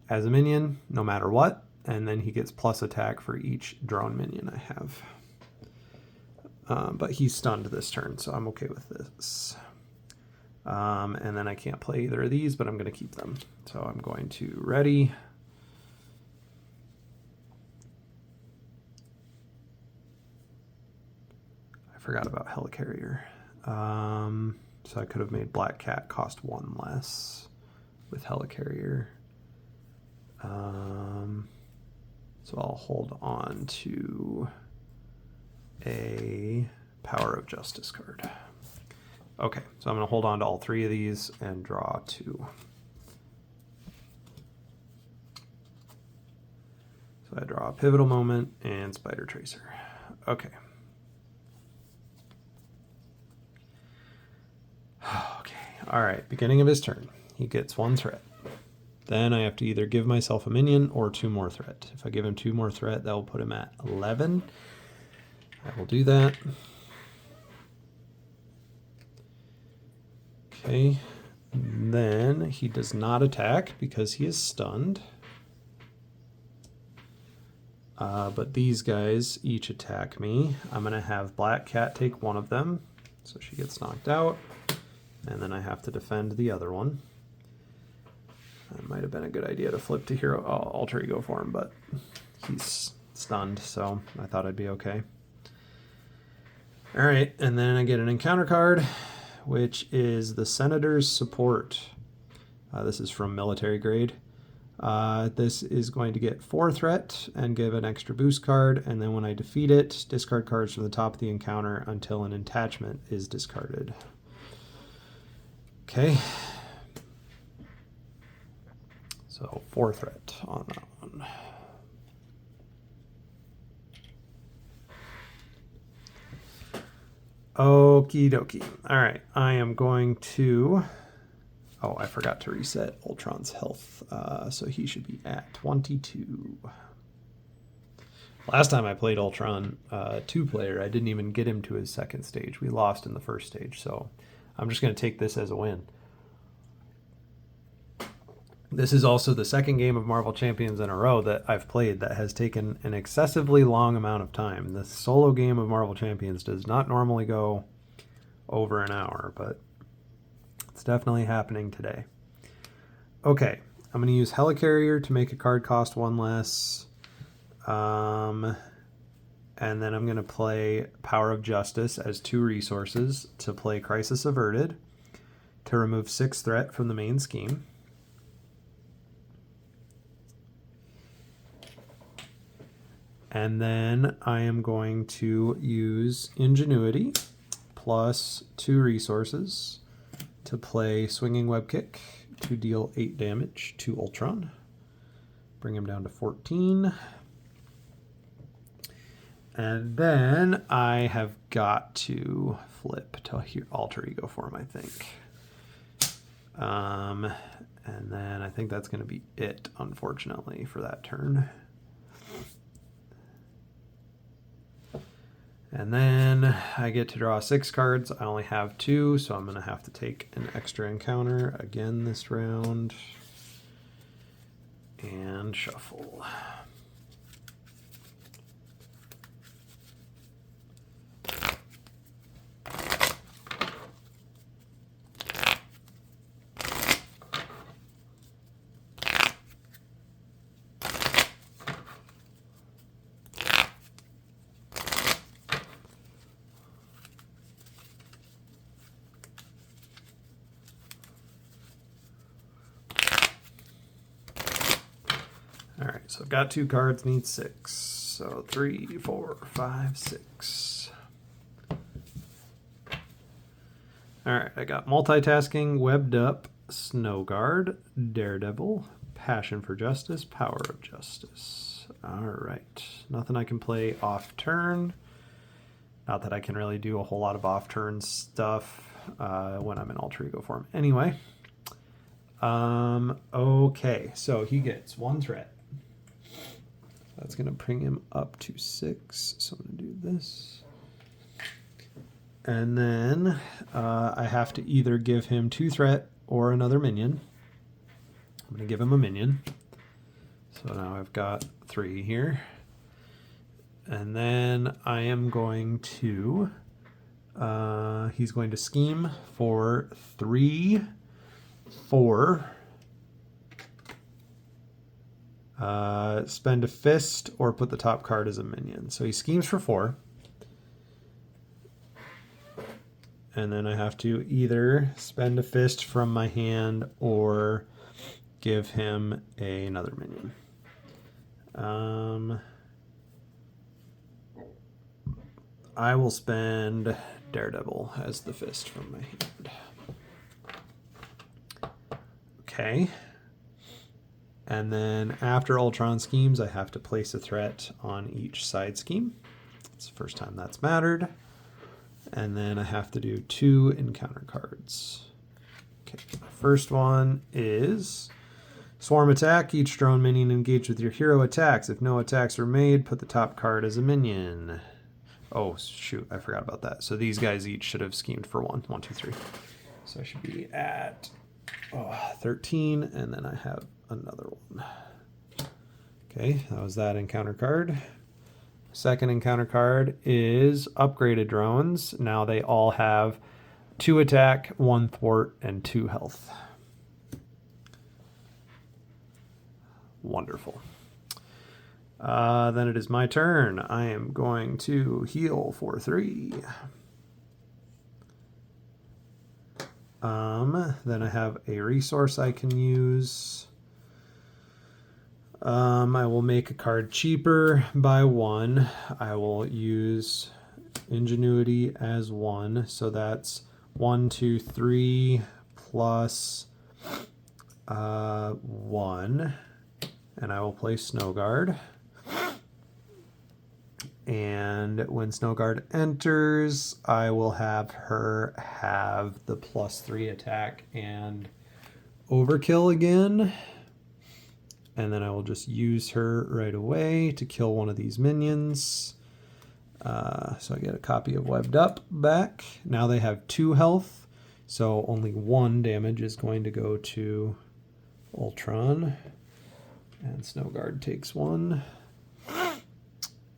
as a minion, no matter what. And then he gets plus attack for each drone minion I have. But he's stunned this turn, so I'm okay with this. And then I can't play either of these, but I'm going to keep them. So I'm going to ready. I forgot about Helicarrier. So I could have made Black Cat cost 1 less with Helicarrier. So I'll hold on to a Power of Justice card. Okay, so I'm going to hold on to all 3 of these and draw 2. So I draw a Pivotal Moment and Spider Tracer. Okay. Okay, all right, beginning of his turn. He gets 1 threat. Then I have to either give myself a minion or 2 more threat. If I give him 2 more threat, that will put him at 11. I will do that. Okay, then he does not attack because he is stunned. But these guys each attack me. I'm going to have Black Cat take 1 of them, so she gets knocked out. And then I have to defend the other one. That might have been a good idea to flip to hero alter ego form, but he's stunned, so I thought I'd be okay. All right, and then I get an encounter card, which is the Senator's Support. This is from military grade. This is going to get 4 threat and give an extra boost card, and then when I defeat it, discard cards from the top of the encounter until an attachment is discarded. Okay. So 4 threat on that one. Okie dokie. All right, I am going to... Oh, I forgot to reset Ultron's health, so he should be at 22. Last time I played Ultron 2-player, I didn't even get him to his second stage. We lost in the first stage, so I'm just going to take this as a win. This is also the second game of Marvel Champions in a row that I've played that has taken an excessively long amount of time. The solo game of Marvel Champions does not normally go over an hour, but it's definitely happening today. Okay, I'm going to use Helicarrier to make a card cost 1 less. And then I'm going to play Power of Justice as 2 resources to play Crisis Averted to remove 6 threat from the main scheme. And then I am going to use Ingenuity plus 2 resources to play Swinging Web Kick to deal 8 damage to Ultron. Bring him down to 14. And then I have got to flip to alter ego form, I think. And then I think that's going to be it, unfortunately, for that turn. And then I get to draw 6 cards. I only have 2, so I'm going to have to take an extra encounter again this round. And shuffle. All right, so I've got 2 cards, need 6. So 3, 4, 5, 6. All right, I got Multitasking, Webbed Up, Snow Guard, Daredevil, Passion for Justice, Power of Justice. All right, nothing I can play off turn. Not that I can really do a whole lot of off turn stuff when I'm in alter ego form. Anyway, okay, so he gets 1 threat. That's going to bring him up to 6. So I'm going to do this. And then I have to either give him 2 threat or another minion. I'm going to give him a minion. So now I've got 3 here. And then I am going to, he's going to scheme for 3, 4. Spend a fist or put the top card as a minion. So he schemes for 4. And then I have to either spend a fist from my hand or give him another minion. I will spend Daredevil as the fist from my hand. Okay. And then after Ultron schemes, I have to place a threat on each side scheme. It's the first time that's mattered. And then I have to do 2 encounter cards. Okay, the first one is Swarm Attack. Each drone minion engaged with your hero attacks. If no attacks are made, put the top card as a minion. Oh, shoot, I forgot about that. So these guys each should have schemed for 1. 1, 2, 3. So I should be at 13, and then I have another one. Okay, that was that encounter card. Second encounter card is upgraded drones. Now they all have 2 attack, 1 thwart, and 2 health. Wonderful. Then it is my turn. I am going to heal for 3. Then I have a resource I can use. I will make a card cheaper by 1. I will use Ingenuity as 1. So that's 1, 2, 3 plus 1. And I will play Snow Guard. And when Snow Guard enters, I will have her have the +3 attack and overkill again. And then I will just use her right away to kill one of these minions. So I get a copy of Webbed Up back. Now they have 2 health, so only 1 damage is going to go to Ultron. And Snow Guard takes 1.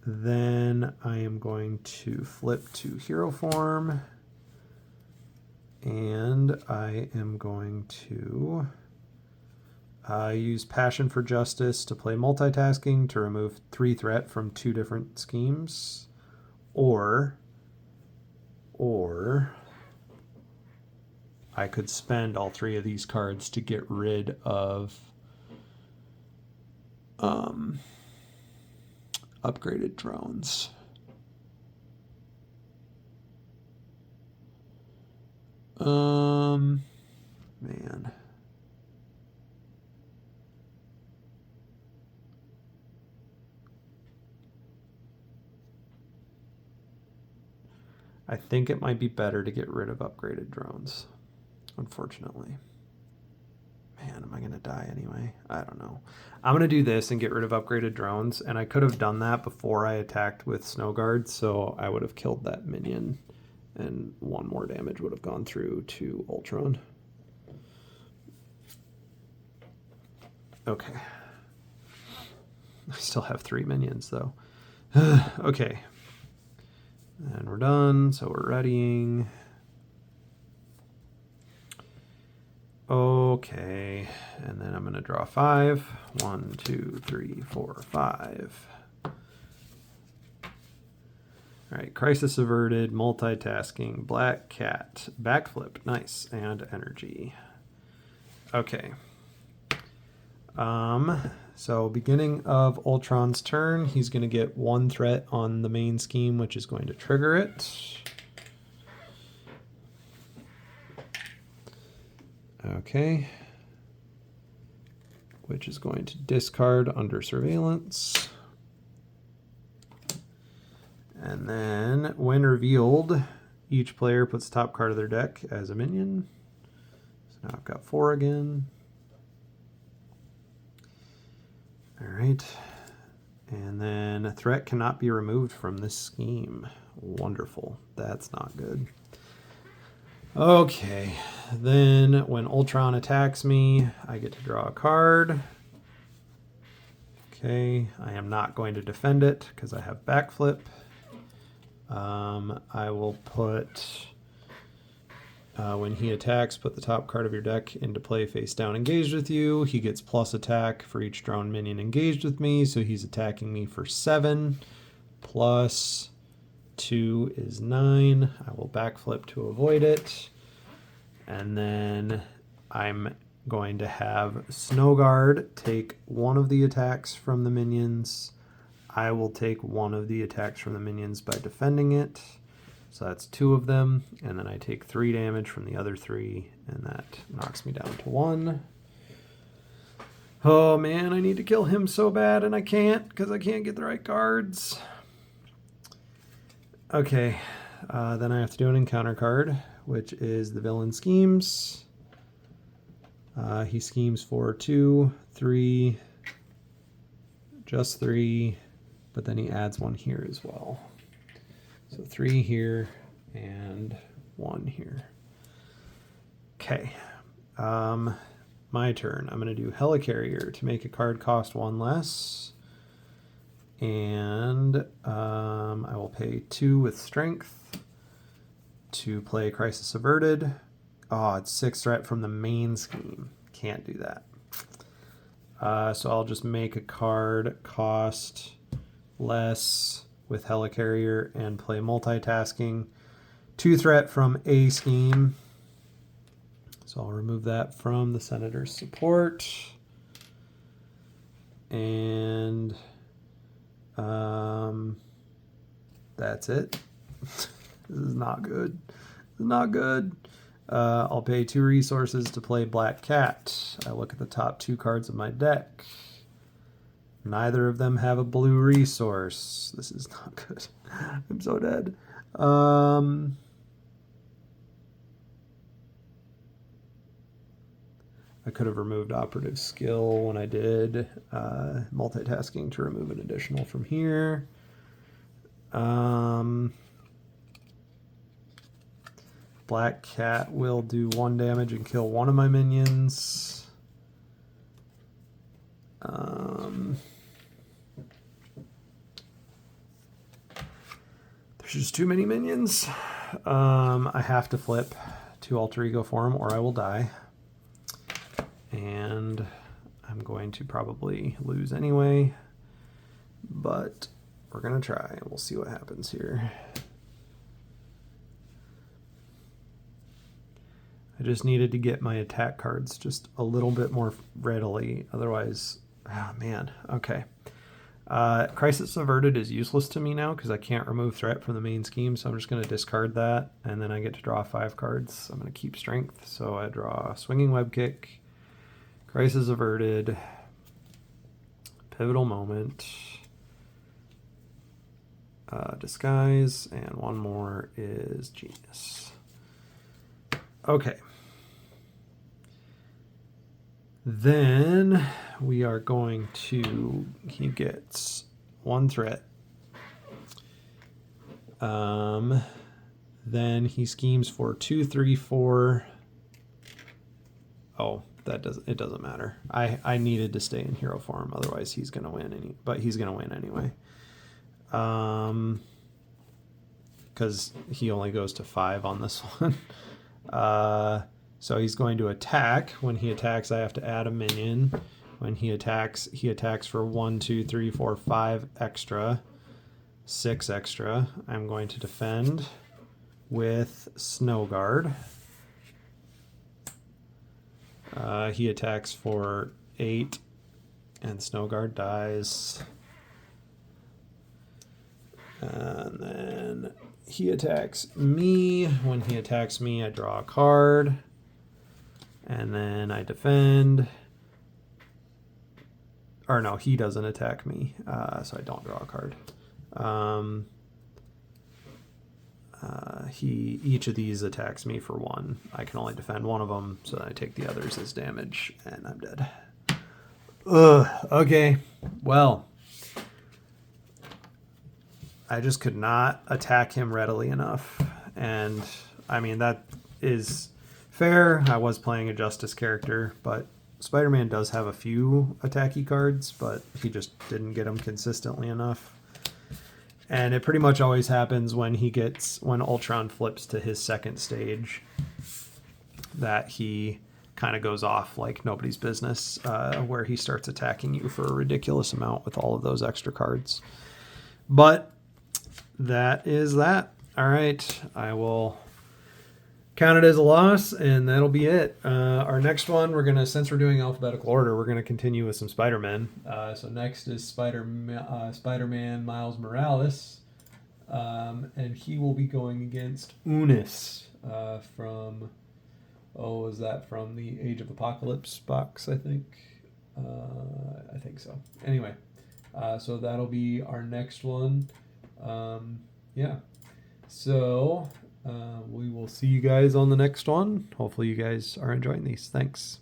Then I am going to flip to hero form, and I am going to use Passion for Justice to play multitasking to remove 3 threat from 2 different schemes, or I could spend all 3 of these cards to get rid of upgraded drones. Man. I think it might be better to get rid of upgraded drones, unfortunately. Man, am I going to die anyway? I don't know. I'm going to do this and get rid of upgraded drones, and I could have done that before I attacked with Snow Guard, so I would have killed that minion, and 1 more damage would have gone through to Ultron. Okay. I still have 3 minions, though. Okay. And we're done, so we're readying. Okay, and then I'm going to draw 5. 1, 2, 3, 4, 5. All right, Crisis Averted, Multitasking, Black Cat, Backflip, nice, and Energy. Okay. So beginning of Ultron's turn, he's going to get 1 threat on the main scheme, which is going to trigger it. Okay. Which is going to discard under surveillance. And then, when revealed, each player puts the top card of their deck as a minion. So now I've got 4 again. All right. And then a threat cannot be removed from this scheme. Wonderful. That's not good. Okay, then when Ultron attacks me, I get to draw a card. Okay, I am not going to defend it because I have Backflip. I will put, when he attacks, put the top card of your deck into play face down engaged with you. He gets plus attack for each drone minion engaged with me, so he's attacking me for 7. Plus 2 is 9. I will backflip to avoid it. And then I'm going to have Snow Guard take one of the attacks from the minions. I will take one of the attacks from the minions by defending it. So that's 2 of them. And then I take 3 damage from the other 3. And that knocks me down to 1. Oh man, I need to kill him so bad and I can't because I can't get the right cards. Okay, then I have to do an encounter card, which is the villain schemes. He schemes for 2, 3, just 3, but then he adds 1 here as well. So 3 here and 1 here. Okay, my turn. I'm going to do Helicarrier to make a card cost 1 less. And I will pay 2 with Strength to play Crisis Averted. Oh, it's 6 threat from the main scheme. Can't do that. So I'll just make a card cost less with Helicarrier and play Multitasking. 2 threat from a scheme. So I'll remove that from the Senator's support. And that's it. This is not good. This is not good. I'll pay 2 resources to play Black Cat. I look at the top 2 cards of my deck. Neither of them have a blue resource. This is not good. I'm so dead. I could have removed Operative Skill when I did multitasking to remove an additional from here. Black Cat will do 1 damage and kill 1 of my minions. There's just too many minions. I have to flip to Alter Ego form or I will die. And I'm going to probably lose anyway, but we're going to try. We'll see what happens here. I just needed to get my attack cards just a little bit more readily. Otherwise, oh man, okay. Crisis Averted is useless to me now because I can't remove threat from the main scheme, so I'm just going to discard that, and then I get to draw 5 cards. I'm going to keep Strength, so I draw Swinging Web Kick, Crisis Averted, Pivotal Moment, Disguise, and 1 more is Genius. Okay. Then we are going to, he gets 1 threat. Then he schemes for 2, 3, 4. Oh, it doesn't matter. I needed to stay in hero form, otherwise he's gonna win but he's gonna win anyway. Because he only goes to 5 on this one. So he's going to attack. When he attacks, I have to add a minion. When he attacks for 1, 2, 3, 4, 5 extra, 6 extra. I'm going to defend with Snow Guard. He attacks for 8, and Snow Guard dies. And then he attacks me. When he attacks me, I draw a card. And then I defend. Or no, he doesn't attack me, so I don't draw a card. Each of these attacks me for 1. I can only defend 1 of them, so I take the others as damage, and I'm dead. Ugh, okay, well, I just could not attack him readily enough, and I mean, that is fair. I was playing a Justice character, but Spider-Man does have a few attacky cards, but he just didn't get them consistently enough. And it pretty much always happens when Ultron flips to his second stage that he kind of goes off like nobody's business, where he starts attacking you for a ridiculous amount with all of those extra cards. But that is that. All right, I will count it as a loss, and that'll be it. Our next one, we're gonna, since we're doing alphabetical order, we're gonna continue with some Spider-Man. So next is Spider-Man Miles Morales, and he will be going against Unis from, oh, is that from the Age of Apocalypse box? I think so. Anyway, so that'll be our next one. Yeah. So we will see you guys on the next one. Hopefully you guys are enjoying these. Thanks.